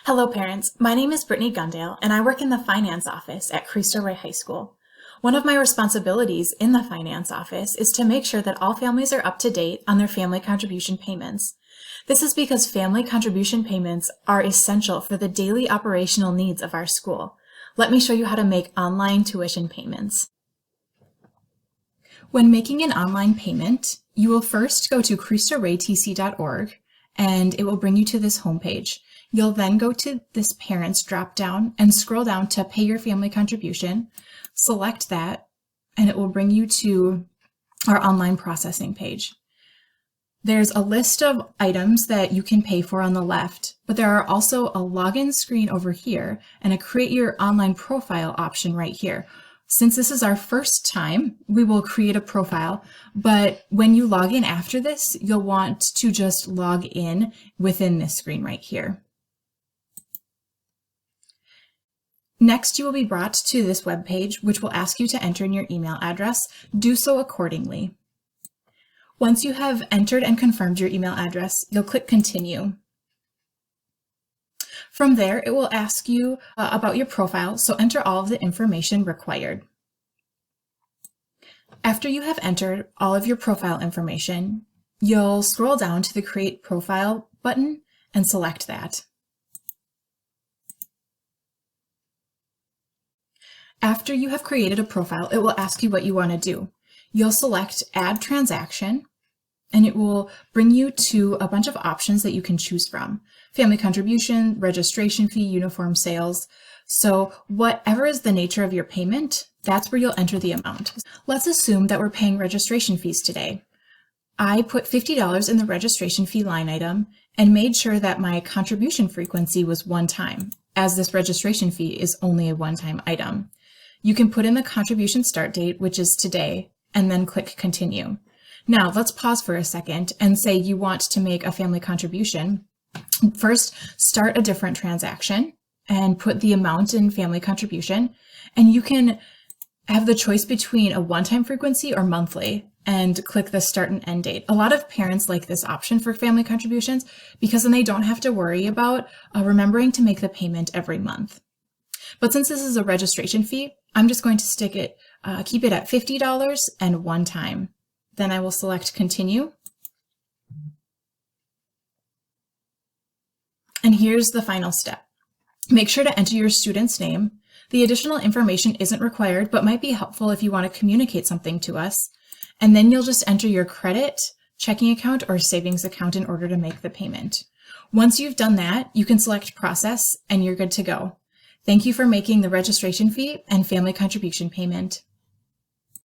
Hello parents, my name is Brittany Gundale and I work in the finance office at Cristo Rey High School. One of my responsibilities in the finance office is to make sure that all families are up to date on their family contribution payments. This is because family contribution payments are essential for the daily operational needs of our school. Let me show you how to make online tuition payments. When making an online payment, you will first go to CristoRayTC.org and it will bring you to this homepage. You'll then go to this Parents drop-down and scroll down to Pay Your Family Contribution. Select that, and it will bring you to our online processing page. There's a list of items that you can pay for on the left, but there are also a login screen over here and a Create Your Online Profile option right here. Since this is our first time, we will create a profile, but when you log in after this, you'll want to just log in within this screen right here. Next, you will be brought to this web page, which will ask you to enter in your email address. Do so accordingly. Once you have entered and confirmed your email address, you'll click Continue. From there, it will ask you about your profile, so enter all of the information required. After you have entered all of your profile information, you'll scroll down to the Create Profile button and select that. After you have created a profile, it will ask you what you want to do. You'll select Add Transaction, and it will bring you to a bunch of options that you can choose from. Family contribution, registration fee, uniform sales. So whatever is the nature of your payment, that's where you'll enter the amount. Let's assume that we're paying registration fees today. I put $50 in the registration fee line item and made sure that my contribution frequency was one time, as this registration fee is only a one-time item. You can put in the contribution start date, which is today, and then click Continue. Now let's pause for a second and say you want to make a family contribution. First, start a different transaction and put the amount in family contribution, and you can have the choice between a one-time frequency or monthly and click the start and end date. A lot of parents like this option for family contributions because then they don't have to worry about remembering to make the payment every month. But since this is a registration fee, I'm just going to keep it at $50 and one time. Then I will select Continue. And here's the final step. Make sure to enter your student's name. The additional information isn't required, but might be helpful if you want to communicate something to us. And then you'll just enter your credit, checking account, or savings account in order to make the payment. Once you've done that, you can select Process and you're good to go. Thank you for making the registration fee and family contribution payment.